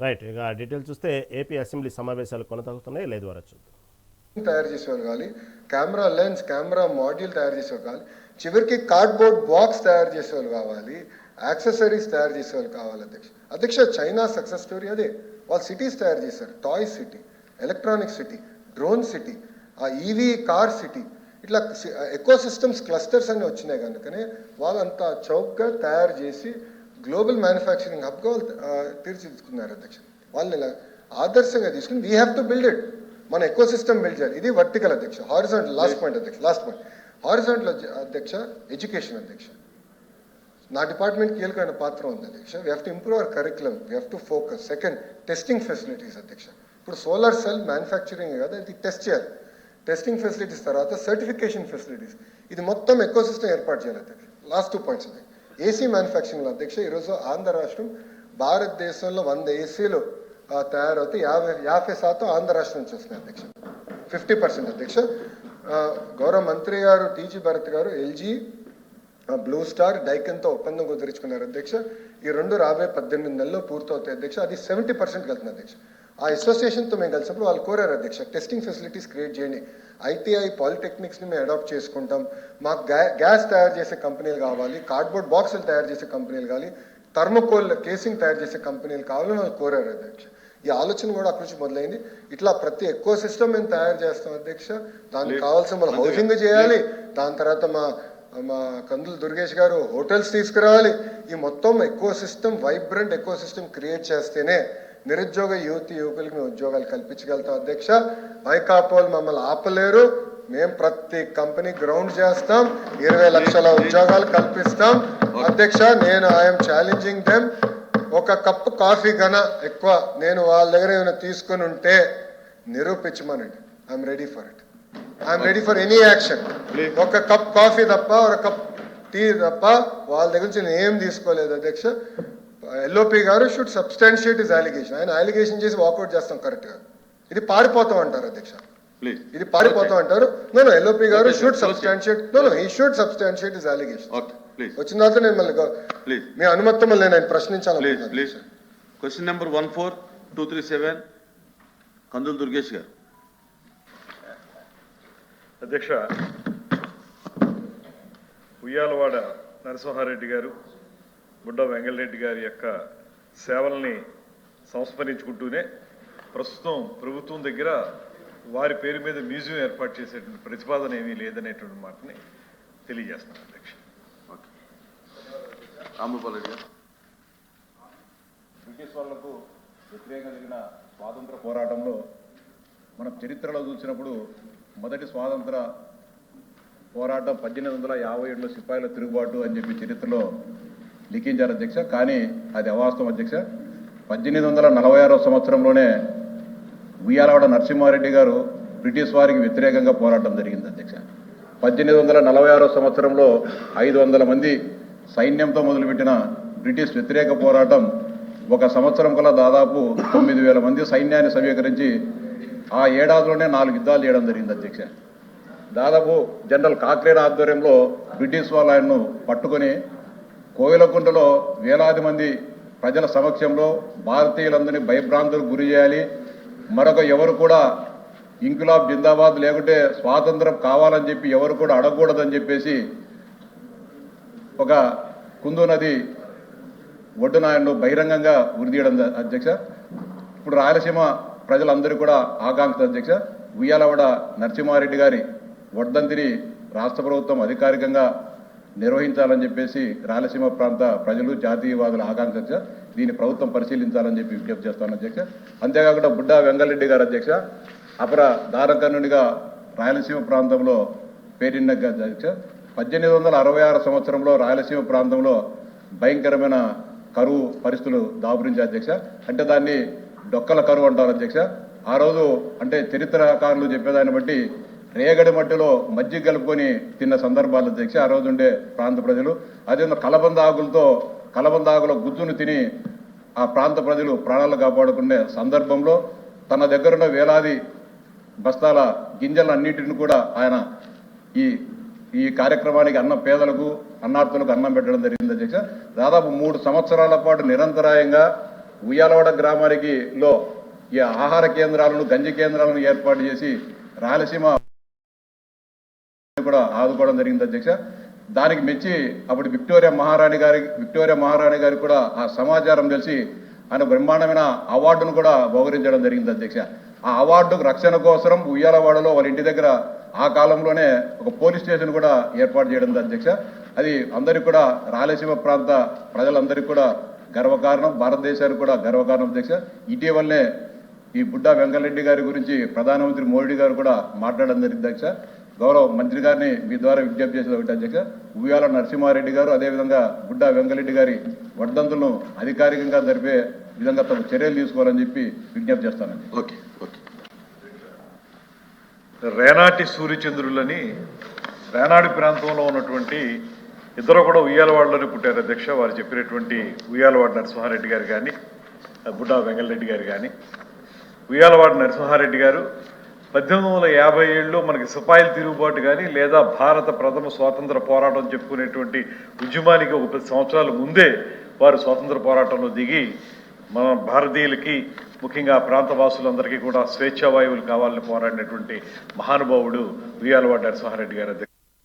Right. ఇక details చూస్తే AP assembly సమావేశాలు కొనసాగుతున్నాయి. లేదు వరకు చూద్దాం. తయారు చేసేవాళ్ళు కావాలి, కెమెరా లెన్స్, కెమెరా మాడ్యూల్ తయారు చేసేవాళ్ళు కావాలి, చివరికి కార్డ్బోర్డ్ బాక్స్ తయారు చేసేవాళ్ళు కావాలి, యాక్సెసరీస్ తయారు చేసేవాళ్ళు కావాలి. అధ్యక్ష చైనా సక్సెస్ స్టోరీ అదే. వాళ్ళు సిటీస్ తయారు చేశారు. Toy city, electronic city, drone city, ఆ ఈవీ కార్ సిటీ, ఇట్లా ఎకో సిస్టమ్స్ క్లస్టర్స్ అన్ని వచ్చినాయి కనుకనే వాళ్ళంతా చౌక్గా తయారు చేసి గ్లోబల్ మ్యానుఫ్యాక్చరింగ్ హబ్గా వాళ్ళు తీర్చిదిద్దుకున్నారు. అధ్యక్ష వాళ్ళని ఇలా ఆదర్శంగా తీసుకుని we have to build it. మన ఎకో సిస్టమ్ బిల్డ్ చేయాలి. ఇది వర్టికల్ అధ్యక్ష. హారిజాంటల్ లాస్ట్ పాయింట్ అధ్యక్ష, లాస్ట్ పాయింట్ హారిజాంటల్ అధ్యక్ష ఎడ్యుకేషన్ అధ్యక్ష. నా డిపార్ట్మెంట్ కీలకమైన పాత్ర ఉంది అధ్యక్ష. We have to improve our curriculum, we have to focus. Second, testing facilities అధ్యక్ష. ఇప్పుడు సోలార్ సెల్ మ్యానుఫ్యాక్చరింగ్ కదా, ఇది టెస్ట్ చేయాలి. టెస్టింగ్ ఫెసిలిటీస్ తర్వాత సర్టిఫికేషన్ ఫెసిలిటీస్, ఇది మొత్తం ఎకో సిస్టమ్ ఏర్పాటు చేయాలి అధ్యక్ష. లాస్ట్ 2 పాయింట్స్ అధ్యక్ష. ఏసీ మ్యానుఫ్యాక్చరింగ్ అధ్యక్ష ఈరోజు ఆంధ్ర రాష్ట్రం భారతదేశంలో 100 ఏసీలు తయారవుతాయి. 50% ఆంధ్ర రాష్ట్రం నుంచి వస్తున్నాయి అధ్యక్ష. 50% అధ్యక్ష. గౌరవ మంత్రి గారు టీజీ భరత్ గారు ఎల్జీ, బ్లూ స్టార్, డైకన్తో ఒప్పందం కుదుర్చుకున్నారు అధ్యక్ష. ఈ రెండు రాబోయే 18 నెలల్లో పూర్తవుతాయి అధ్యక్ష. అది 70% వెళ్తుంది అధ్యక్ష. ఆ అసోసియేషన్తో మేము కలిసినప్పుడు వాళ్ళు కోరారు అధ్యక్ష, టెస్టింగ్ ఫెసిలిటీస్ క్రియేట్ చేయండి. ఐటీఐ పాలిటెక్నిక్స్ని మేము అడాప్ట్ చేసుకుంటాం. మాకు గ్యాస్ తయారు చేసే కంపెనీలు కావాలి, కార్డ్బోర్డ్ బాక్సులు తయారు చేసే కంపెనీలు కావాలి, థర్మోకోల్ కేసింగ్ తయారు చేసే కంపెనీలు కావాలని వాళ్ళు కోరారు అధ్యక్ష. ఈ ఆలోచన కూడా అక్కడి నుంచి మొదలైంది. ఇట్లా ప్రతి ఎకో సిస్టమ్ మేము తయారు చేస్తాం అధ్యక్ష. దానికి కావాల్సిన మన హౌసింగ్ చేయాలి. దాని తర్వాత మా కందులు దుర్గేష్ గారు హోటల్స్ తీసుకురావాలి. ఈ మొత్తం eco system, vibrant eco system create చేస్తేనే నిరుద్యోగ యువకులకి మేము ఉద్యోగాలు కల్పించగలుగుతాం అధ్యక్ష. వైకాపోలు మమ్మల్ని ఆపలేరు. మేము ప్రతి కంపెనీ గ్రౌండ్ చేస్తాం, 20 లక్షల ఉద్యోగాలు కల్పిస్తాం అధ్యక్ష. నేను ఐఎమ్ ఛాలెంజింగ్ దెమ్. ఒక కప్పు కాఫీ కన్నా ఎక్కువ నేను వాళ్ళ దగ్గర ఏమైనా తీసుకుని ఉంటే నిరూపించమనండి. I'm ready for it. I'm ready for any action. ఒక కప్ కాఫీ తప్ప, ఒక కప్ టీ తప్ప వాళ్ళ దగ్గర నుంచి నేను ఏం తీసుకోలేదు అధ్యక్ష. ఎల్ఓపి గారు షుడ్ సబ్స్టాన్షియేట్ ఇస్ అలిగేషన్. ఆయన అలిగేషన్ చేసి వాకౌట్ చేస్తాం కరెక్ట్గా. ఇది పారిపోతాం అంటారు అధ్యక్ష. ఇది పారిపోతాం అంటారు. నో ఎల్ఓపి గారు should substantiate. He should substantiate his allegation. వచ్చిన తర్వాత నేను మళ్ళీ మీ అనుమతి మళ్ళీ నేను ప్రశ్నించాలి. క్వశ్చన్ నెంబర్ 14237 కందులు దుర్గేష్ గారు. అధ్యక్ష, ఉయ్యాలవాడ నరసింహారెడ్డి గారు, బుడ్డ వెంగళరెడ్డి గారి యొక్క సేవల్ని సంస్మరించుకుంటూనే ప్రస్తుతం ప్రభుత్వం దగ్గర వారి పేరు మీద మ్యూజియం ఏర్పాటు చేసేటువంటి ప్రతిపాదన ఏమీ లేదనేటువంటి మాటని తెలియజేస్తున్నాను అధ్యక్ష. బ్రిటిష్ వాళ్లకు వ్యతిరేకంగా జరిగిన స్వాతంత్ర పోరాటంలో మనం చరిత్రలో చూసినప్పుడు మొదటి స్వాతంత్ర పోరాటం 1857లో సిపాయిల తిరుగుబాటు అని చెప్పి చరిత్రలో లిఖించారు అధ్యక్ష. కానీ అది అవాస్తవం అధ్యక్ష. 1846వ సంవత్సరంలోనే ఉయ్యాలవాడ నరసింహారెడ్డి గారు బ్రిటిష్ వారికి వ్యతిరేకంగా పోరాటం జరిగింది అధ్యక్ష. 1846వ సంవత్సరంలో 500 మంది సైన్యంతో మొదలుపెట్టిన బ్రిటిష్ వ్యతిరేక పోరాటం 1 సంవత్సరం కల్లా దాదాపు 9,000 మంది సైన్యాన్ని సమీకరించి ఆ ఏడాదిలోనే 4 యుద్ధాలు చేయడం జరిగింది అధ్యక్ష. దాదాపు జనరల్ కాక్రేన్ ఆధ్వర్యంలో బ్రిటిష్ వాళ్ళు ఆయన్ను పట్టుకొని కోయిలకుంటలో వేలాది మంది ప్రజల సమక్షంలో భారతీయులందరినీ భయభ్రాంతులకు గురి చేయాలి, మరొక ఎవరు కూడా ఇంకులాబ్ జిందాబాద్ లేకుంటే స్వాతంత్రం కావాలని చెప్పి ఎవరు కూడా అడగకూడదని చెప్పేసి ఒక కుందు నది ఒడ్డున ఆయన్ను బహిరంగంగా ఉరిదీయడం అధ్యక్ష. ఇప్పుడు రాయలసీమ ప్రజలందరూ కూడా ఆకాంక్ష అధ్యక్ష. ఉయ్యాలవాడ నరసింహారెడ్డి గారి వర్ధంతిని రాష్ట్ర ప్రభుత్వం అధికారికంగా నిర్వహించాలని చెప్పేసి రాయలసీమ ప్రాంత ప్రజలు, జాతీయవాదుల ఆకాంక్ష. దీన్ని ప్రభుత్వం పరిశీలించాలని చెప్పి విజ్ఞప్తి చేస్తాను అధ్యక్ష. అంతేకాకుండా బుడ్డ వెంగళరెడ్డి గారు అధ్యక్ష అపర దారకర్ణునిగా రాయలసీమ ప్రాంతంలో పేరిన అధ్యక్ష. 1866 సంవత్సరంలో రాయలసీమ ప్రాంతంలో భయంకరమైన కరువు పరిస్థితులు దాపురించే అధ్యక్ష. అంటే దాన్ని డొక్కల కరువు అంటారు అధ్యక్ష. ఆ రోజు అంటే చరిత్రకారులు చెప్పేదాన్ని బట్టి రేగడి మట్టిలో మజ్జిగ కలుపుకొని తిన్న సందర్భాలు అధ్యక్ష ఆ రోజు ఉండే ప్రాంత ప్రజలు. అదే కలబంద ఆకుల గుజ్జును తిని ఆ ప్రాంత ప్రజలు ప్రాణాలు కాపాడుకునే సందర్భంలో తన దగ్గరున్న వేలాది బస్తాల గింజలన్నింటిని కూడా ఆయన ఈ కార్యక్రమానికి పేదలకు అన్నార్థులకు అన్నం పెట్టడం జరిగింది అధ్యక్ష. దాదాపు 3 సంవత్సరాల పాటు నిరంతరాయంగా ఉయ్యాలవాడ గ్రామానికి ఈ ఆహార కేంద్రాలను గంజి కేంద్రాలను ఏర్పాటు చేసి రాయలసీమ కూడా ఆదుకోవడం జరిగింది అధ్యక్ష. దానికి మెచ్చి అప్పుడు విక్టోరియా మహారాణి గారికి కూడా ఆ సమాచారం తెలిసి ఆయన బ్రహ్మాండమైన అవార్డును కూడా బహుకరించడం జరిగింది అధ్యక్ష. ఆ అవార్డు రక్షణ కోసం ఉయ్యాలవాడలో వాళ్ళ ఇంటి దగ్గర ఆ కాలంలోనే ఒక పోలీస్ స్టేషన్ కూడా ఏర్పాటు చేయడం అధ్యక్ష. అది అందరికీ కూడా రాయలసీమ ప్రాంత ప్రజలందరికీ కూడా గర్వకారణం, భారతదేశానికి కూడా గర్వకారణం అధ్యక్ష. ఇటీవలనే ఈ బుడ్డా వెంకటరెడ్డి గారి గురించి ప్రధానమంత్రి మోడీ గారు కూడా మాట్లాడడం జరిగింది అధ్యక్ష. గౌరవ మంత్రి గారిని మీ ద్వారా విజ్ఞప్తి చేసేది ఒకటి అధ్యక్ష, ఉయ్యాల నరసింహారెడ్డి గారు అదేవిధంగా బుడ్డా వెంకటరెడ్డి గారి వర్ధంతులను అధికారికంగా జరిపే విధంగా తమ చర్యలు తీసుకోవాలని చెప్పి విజ్ఞప్తి చేస్తానండి. Okay okay. రేనాటి సూర్యచంద్రులని రేనాడి ప్రాంతంలో ఉన్నటువంటి ఇద్దరు కూడా ఉయ్యాలవాడలోనే పుట్టారు అధ్యక్ష. వారు చెప్పినటువంటి ఉయ్యాలవాడ నరసింహారెడ్డి గారు కానీ బుడ్డా వెంగళరెడ్డి గారు కానీ, ఉయ్యాలవాడ నరసింహారెడ్డి గారు 1857లో మనకి సిపాయిల తిరుగుబాటు కానీ లేదా భారత ప్రథమ స్వాతంత్ర పోరాటం చెప్పుకునేటువంటి ఉద్యమానికి ఒక 10 సంవత్సరాల ముందే వారు స్వాతంత్ర పోరాటంలో దిగి మన భారతీయులకి ముఖ్యంగా ప్రాంత వాసులందరికీ కూడా స్వేచ్ఛావాయువులు కావాలని పోరాడినటువంటి మహానుభావుడు ఉయ్యాలవాడ నరసింహారెడ్డి గారు.